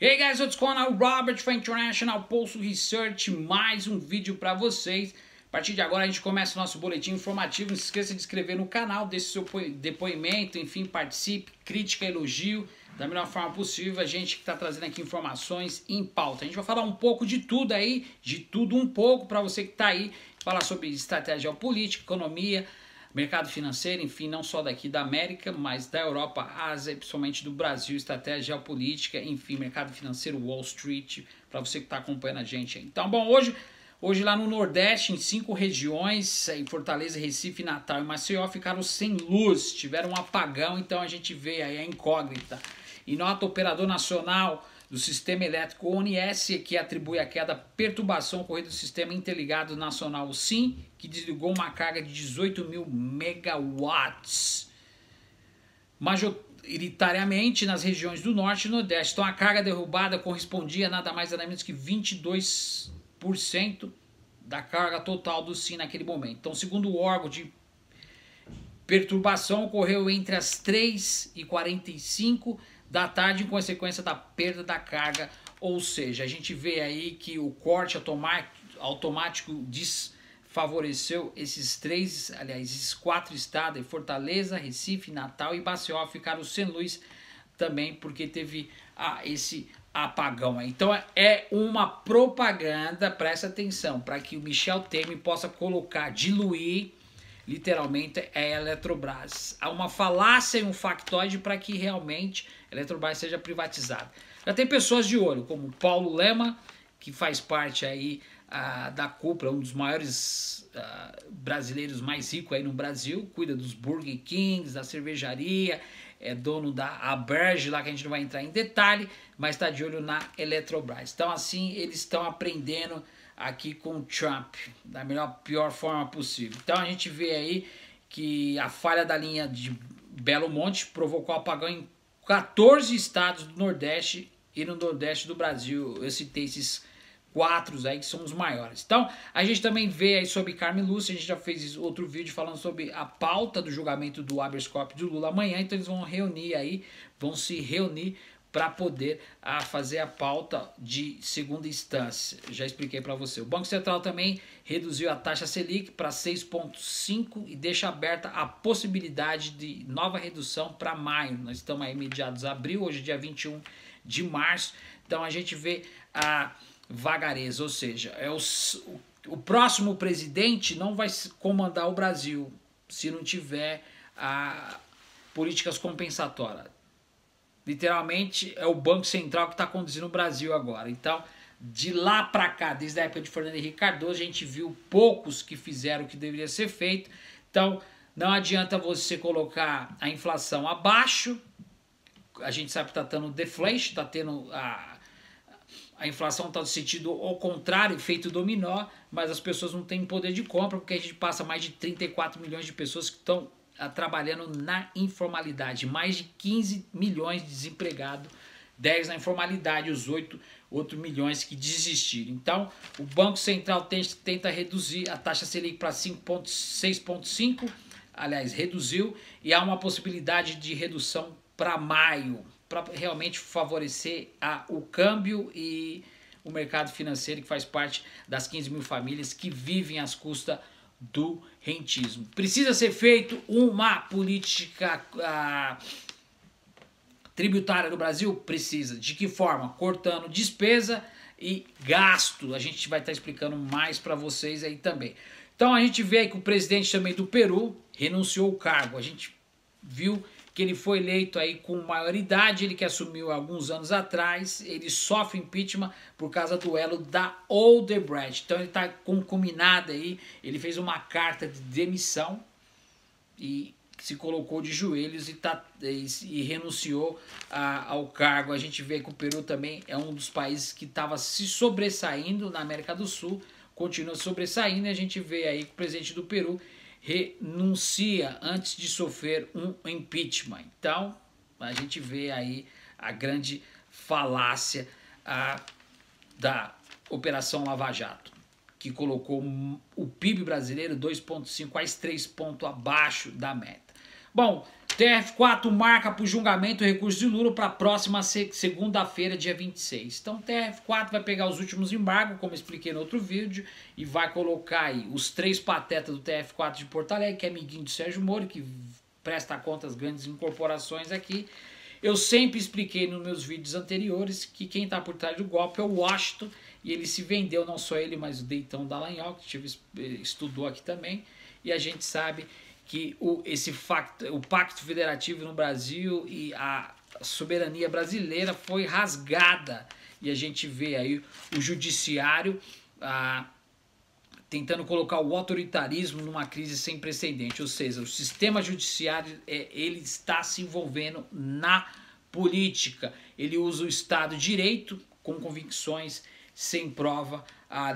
Hey guys, what's going on? Robert from International Pulse Research, mais um vídeo para vocês. A partir de agora a gente começa o nosso boletim informativo. Não se esqueça de se inscrever no canal, deixe seu depoimento, enfim, participe, crítica, elogio, da melhor forma possível. A gente que está trazendo aqui informações em pauta. A gente vai falar um pouco de tudo aí, de tudo um pouco para você que está aí. Falar sobre estratégia geopolítica, economia, mercado financeiro, enfim, não só daqui da América, mas da Europa, Ásia, principalmente do Brasil, estratégia geopolítica, enfim, mercado financeiro, Wall Street, para você que está acompanhando a gente aí. Então, bom, hoje lá no Nordeste, em 5 regiões, em Fortaleza, Recife, Natal e Maceió, ficaram sem luz, tiveram um apagão, então a gente vê aí a incógnita. E nota, o operador nacional do sistema elétrico ONS, que atribui a queda perturbação ocorrida do sistema interligado nacional SIM, que desligou uma carga de 18 mil megawatts, majoritariamente nas regiões do Norte e Nordeste. Então a carga derrubada correspondia a nada mais nada menos que 22% da carga total do SIM naquele momento. Então, segundo o órgão de perturbação, ocorreu entre as 3h45 da tarde em consequência da perda da carga, ou seja, a gente vê aí que o corte automático desfavoreceu esses 4 estados, Fortaleza, Recife, Natal e Maceió, ficaram sem luz também porque teve esse apagão. Então é uma propaganda, presta atenção, para que o Michel Temer possa diluir literalmente a Eletrobras. Há uma falácia e um factoide para que realmente a Eletrobras seja privatizada. Já tem pessoas de olho, como Paulo Lema, que faz parte aí da cúpula, um dos maiores brasileiros mais ricos aí no Brasil, cuida dos Burger Kings, da cervejaria, é dono da Aberge, lá que a gente não vai entrar em detalhe, mas está de olho na Eletrobras. Então assim, eles estão aprendendo aqui com o Trump, da pior forma possível. Então a gente vê aí que a falha da linha de Belo Monte provocou apagão em 14 estados do Nordeste e no Nordeste do Brasil. Eu citei esses 4 aí que são os maiores. Então a gente também vê aí sobre Carmen Lúcia, a gente já fez outro vídeo falando sobre a pauta do julgamento do habeas corpus do Lula amanhã, então eles vão se reunir para poder fazer a pauta de segunda instância. Já expliquei para você. O Banco Central também reduziu a taxa Selic para 6,5 e deixa aberta a possibilidade de nova redução para maio. Nós estamos aí mediados a abril, hoje dia 21 de março. Então a gente vê a vagareza, ou seja, o próximo presidente não vai comandar o Brasil se não tiver políticas compensatórias. Literalmente é o Banco Central que está conduzindo o Brasil agora. Então, de lá para cá, desde a época de Fernando Henrique Cardoso, a gente viu poucos que fizeram o que deveria ser feito. Então, não adianta você colocar a inflação abaixo. A gente sabe que está tendo deflation, está tendo a inflação está no sentido ao contrário, efeito dominó, mas as pessoas não têm poder de compra, porque a gente passa mais de 34 milhões de pessoas que estão trabalhando na informalidade, mais de 15 milhões de desempregados, 10 na informalidade, os 8 milhões que desistiram. Então, o Banco Central tenta reduzir a taxa Selic para 6,5, aliás, reduziu, e há uma possibilidade de redução para maio, para realmente favorecer o câmbio e o mercado financeiro, que faz parte das 15 mil famílias que vivem às custas do rentismo. Precisa ser feito uma política tributária no Brasil? Precisa. De que forma? Cortando despesa e gasto. A gente vai estar explicando mais para vocês aí também. Então a gente vê aí que o presidente também do Peru renunciou ao cargo. A gente viu que ele foi eleito aí com maioridade, ele que assumiu alguns anos atrás, ele sofre impeachment por causa do elo da Odebrecht. Então ele está concominado aí, ele fez uma carta de demissão e se colocou de joelhos e renunciou ao cargo. A gente vê que o Peru também é um dos países que estava se sobressaindo na América do Sul, continua sobressaindo, e a gente vê aí que o presidente do Peru renuncia antes de sofrer um impeachment. Então, a gente vê aí a grande falácia da Operação Lava Jato, que colocou o PIB brasileiro 2,5, quase 3 pontos abaixo da meta. Bom, TRF4 marca para o julgamento o recurso de Lula para a próxima segunda-feira, dia 26. Então o TRF4 vai pegar os últimos embargos, como expliquei no outro vídeo, e vai colocar aí os 3 patetas do TRF4 de Porto Alegre, que é amiguinho do Sérgio Moro, que presta conta às grandes incorporações aqui. Eu sempre expliquei nos meus vídeos anteriores que quem está por trás do golpe é o Washington, e ele se vendeu, não só ele, mas o Deitão Dallagnol, que estudou aqui também, e a gente sabe que o Pacto Federativo no Brasil e a soberania brasileira foi rasgada, e a gente vê aí o judiciário tentando colocar o autoritarismo numa crise sem precedente, ou seja, o sistema judiciário ele está se envolvendo na política, ele usa o Estado de Direito com convicções sem prova,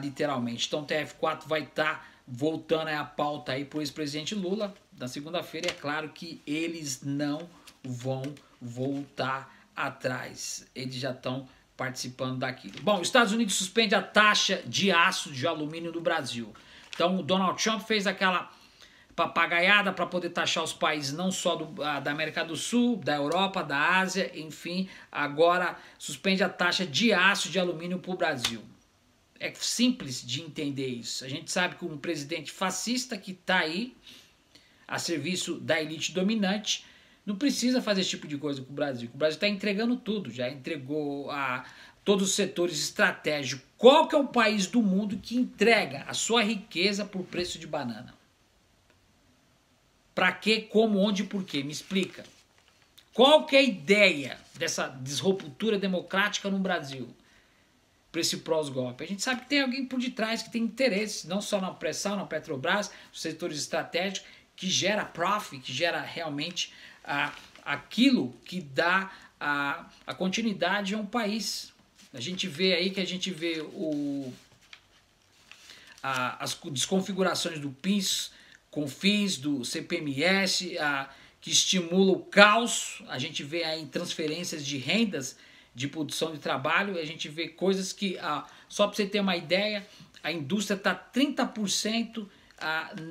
literalmente. Então o TRF4 vai estar voltando a pauta aí para o ex-presidente Lula na segunda-feira. É claro que eles não vão voltar atrás, eles já estão participando daquilo. Bom, os Estados Unidos suspende a taxa de aço de alumínio do Brasil. Então o Donald Trump fez aquela papagaiada para poder taxar os países não só da América do Sul, da Europa, da Ásia, enfim, agora suspende a taxa de aço de alumínio para o Brasil. É simples de entender isso. A gente sabe que um presidente fascista que está aí a serviço da elite dominante não precisa fazer esse tipo de coisa com o Brasil. O Brasil está entregando tudo, já entregou a todos os setores estratégicos. Qual que é o país do mundo que entrega a sua riqueza por preço de banana? Para quê, como, onde e por quê? Me explica. Qual que é a ideia dessa disruptura democrática no Brasil? Para esse pós-golpe. A gente sabe que tem alguém por detrás que tem interesse, não só na pressão, na Petrobras, nos setores estratégicos, que gera profit, que gera realmente aquilo que dá a continuidade a um país. A gente vê aí que as desconfigurações do PIS, CONFINS, do CPMS, que estimula o caos. A gente vê aí transferências de rendas de produção de trabalho, a gente vê coisas que, só para você ter uma ideia, a indústria está 30%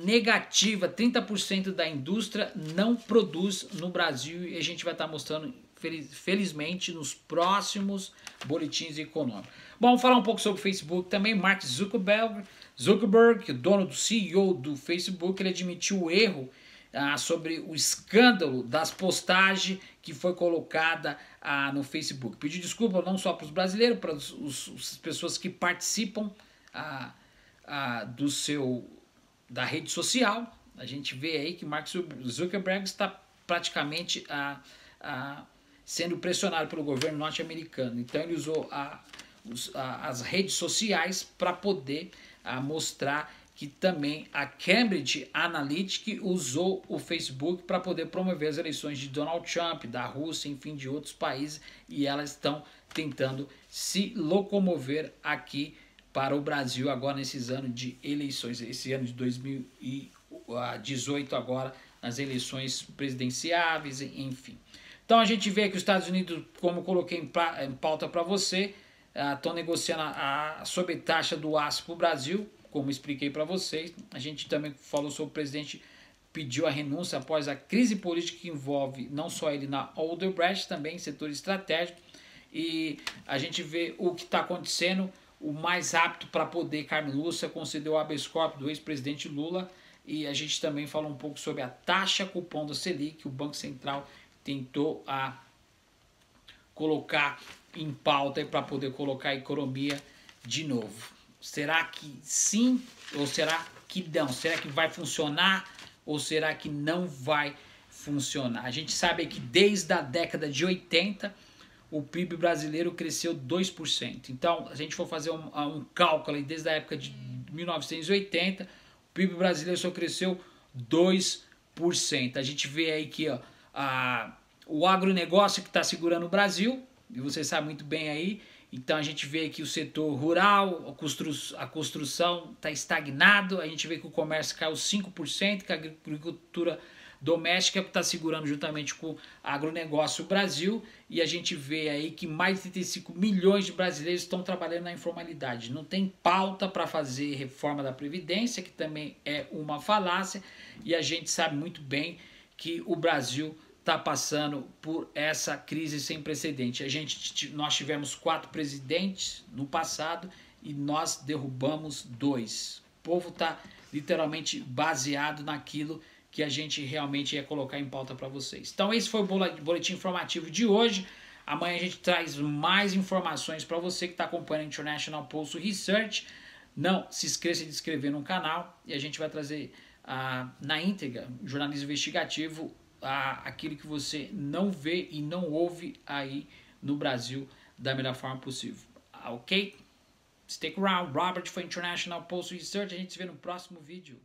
negativa, 30% da indústria não produz no Brasil, e a gente vai estar mostrando, felizmente, nos próximos boletins econômicos. Bom, vamos falar um pouco sobre o Facebook também. Mark Zuckerberg, dono do CEO do Facebook, ele admitiu o erro sobre o escândalo das postagens que foi colocada no Facebook. Pediu desculpa não só para os brasileiros, para as pessoas que participam da rede social. A gente vê aí que Mark Zuckerberg está praticamente sendo pressionado pelo governo norte-americano. Então ele usou as redes sociais para poder mostrar que também a Cambridge Analytica usou o Facebook para poder promover as eleições de Donald Trump, da Rússia, enfim, de outros países, e elas estão tentando se locomover aqui para o Brasil agora nesses anos de eleições, esse ano de 2018 agora, nas eleições presidenciáveis, enfim. Então a gente vê que os Estados Unidos, como eu coloquei em pauta para você, estão negociando a sobretaxa do aço para o Brasil, como expliquei para vocês. A gente também falou sobre o presidente pediu a renúncia após a crise política que envolve não só ele na Odebrecht, também em setor estratégico. E a gente vê o que está acontecendo, o mais apto para poder Carmen Lúcia concedeu o habeas corpus do ex-presidente Lula. E a gente também falou um pouco sobre a taxa cupom da Selic, que o Banco Central tentou colocar em pauta para poder colocar a economia de novo. Será que sim ou será que não? Será que vai funcionar ou será que não vai funcionar? A gente sabe que desde a década de 80 o PIB brasileiro cresceu 2%. Então, se a gente for fazer um cálculo aí, desde a época de 1980, o PIB brasileiro só cresceu 2%. A gente vê aí que o agronegócio que está segurando o Brasil, e você sabe muito bem aí. Então a gente vê que o setor rural, a construção está estagnado, a gente vê que o comércio caiu 5%, que a agricultura doméstica está segurando juntamente com o agronegócio Brasil, e a gente vê aí que mais de 35 milhões de brasileiros estão trabalhando na informalidade. Não tem pauta para fazer reforma da Previdência, que também é uma falácia, e a gente sabe muito bem que o Brasil está passando por essa crise sem precedente. Nós tivemos 4 presidentes no passado e nós derrubamos 2. O povo está literalmente baseado naquilo que a gente realmente ia colocar em pauta para vocês. Então esse foi o boletim informativo de hoje. Amanhã a gente traz mais informações para você que está acompanhando a International Postal Research. Não se esqueça de se inscrever no canal e a gente vai trazer na íntegra, jornalismo investigativo, aquilo que você não vê e não ouve aí no Brasil da melhor forma possível. Ok? Stick around. Robert for International Postal Research. A gente se vê no próximo vídeo.